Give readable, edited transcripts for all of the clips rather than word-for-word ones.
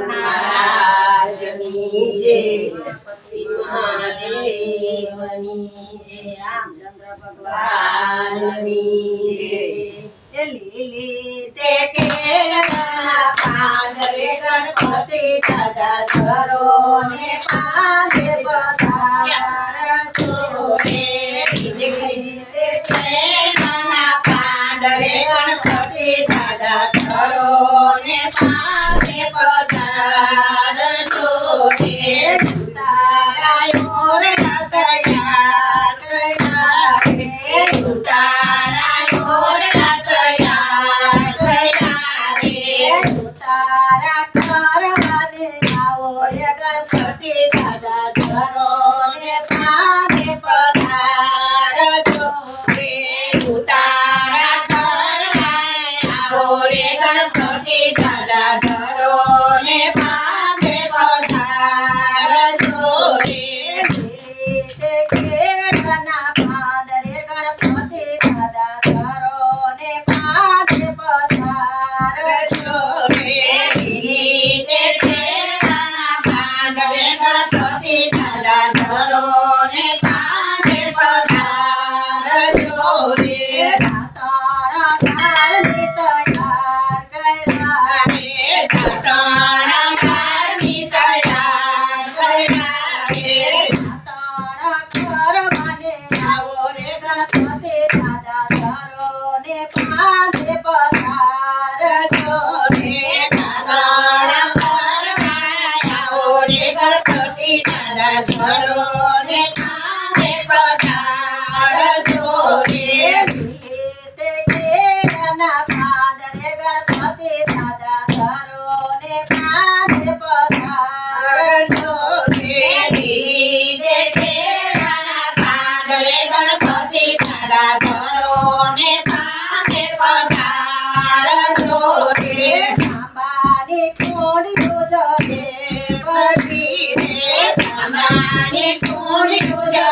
महाराजनी जय, गणपति महादेवनी जय, रामचंद्र भगवाननी जय। લીલી તે કેળના પાંદરે ગણપતિ દાદા ધરો ને પાંદે પધારજો રે। લીલી તે કેળના પાંદરે ગણપતિ દાદા ધરો ને પાંદે પધારજો રે। તારા ઓરડા તૈયાર કર્યા રે, તારા ઓરડા તૈયાર કર્યા રે। તારા કરવાને આવો રે ગણપતિ દાદા ધરો ને પાંદે પધારજો રે। તારા કરવા આવો રે ગણપતિ દાદા ધરો ને પાંદે પધારજો રે। લીલી તે કેળના પાંદરે ગણપતિ દાદા ધરો ને પાંદે પધારજો રે। લીલી તે કેળના પાંદરે ગણપતિ દાદા ધરો ને પાંદે પધારજો રે। દાંતણા તાળની તૈયાર કર્યા રે, દાંતણા તાળની તૈયાર કર્યા રે। દાંતણા કરવાને આવો રે ગણપતિ દાદા ધરો ને પાંદે પધારજો રે। દાંતણા કરવા આવો રે ગણપતિ દાદા ધરો ને પાંદે પધારજો રે। લીલી તે કેળના પાંદરે ગણપતિ દાદા ધરો ને પાંદે પધારજો રે। લીલી તે કેળના પાંદરે ગણપતિ દાદા ધરો ને પાંદે પધારજો રે। તાંબાની કુંડી ઉજળે ભરી રે, તાંબાની કુંડી ઉજળે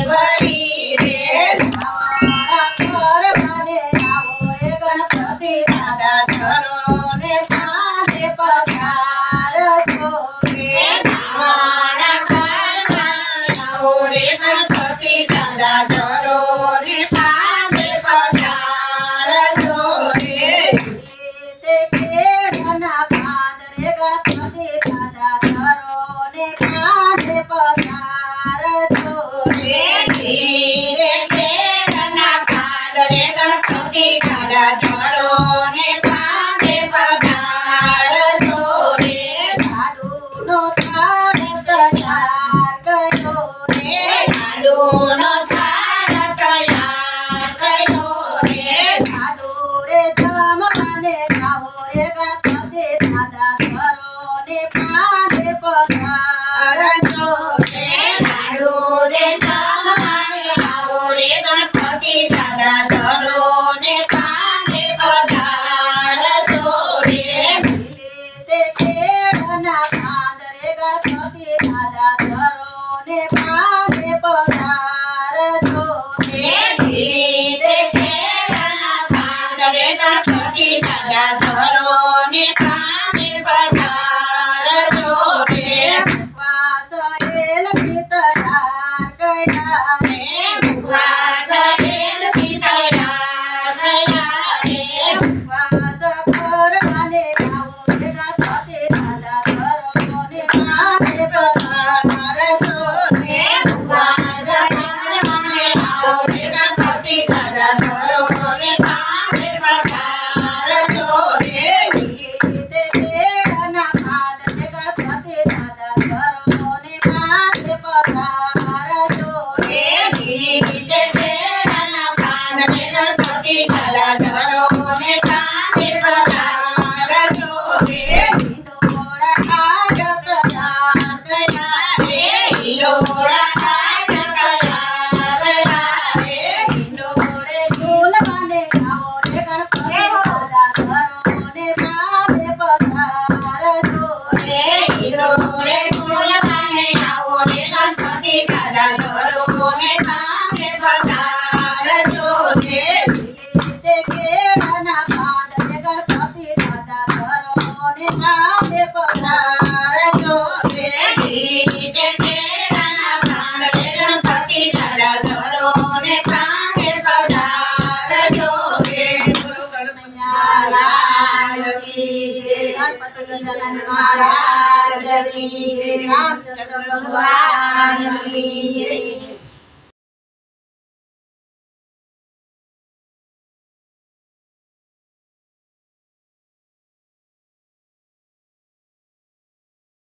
ભરી રે। ધાવણા કરવાને આવો રે ગણપતિ દાદા ધરો ને પાંદે પધારજો રે। ધાવણા કરવા આવો રે ગણપતિ દાદા ધરો ને પાંદે પધારજો રે। લીલી તે કેળના પાંદરે ગણપતિ દાદા ધરો ને પાંદે પધારજો રે। લીલી તે કેળના પાંદરે ગણપતિ દાદા ધરો ને પાંદે પધારજો રે। લાડુનો થાળ તૈયાર કર્યો રે, લાડુનો થાળ તૈયાર કર્યો રે। લાડુ રે જમવાને આવો રે ગણપતિ દાદા ધરો ને પાંદે પધારજો રે। લાડુ રે જમવાને આવો રે ગણપતિ દાદા ધરો ને પાંદે પધારજો રે। લીલી તે કેળના પાંદરે ગણપતિ દાદા ધરો ને પાંદે પધારજો રે। લીલી તે કેળના પાંદરે ગણપતિ દાદા ધરો ને પાંદે પધારજો રે। ઉપવાસ એલથી તૈયાર કર્યા રે, ઉપવાસ એલથી તૈયાર કર્યા રે। ઉપવાસ કરવાને આવો રે ગણપતિ દાદા ધરો ને પાંદે પધારજો રે। ઉપવાસ કરવાને આવો રે ગણપતિ દાદા ધરો ને પાંદે પધારજો રે। લીલી તે કેળના પાંદરે ગણપતિ દાદા ધરો ને પાંદે પધારજો રે। લીલી તે કેળના પાંદરે ગણપતિ દાદા ધરો ને પાંદે પધારજો રે। હિંડોળા ખાટ તૈયાર કર્યા રે, હિંડોળા ખાટ તૈયાર કર્યા રે। હિંડોળે ઝૂલવાને આવો રે ગણપતિ દાદા ધરો ને પાંદે પધારજો રે। હિંડોળે ઝૂલવાને આવો રે ગણપતિ દાદા ધરો ને પાંદે गणपति गजानन महाराज की जय। रामचंद्र भगवान की जय।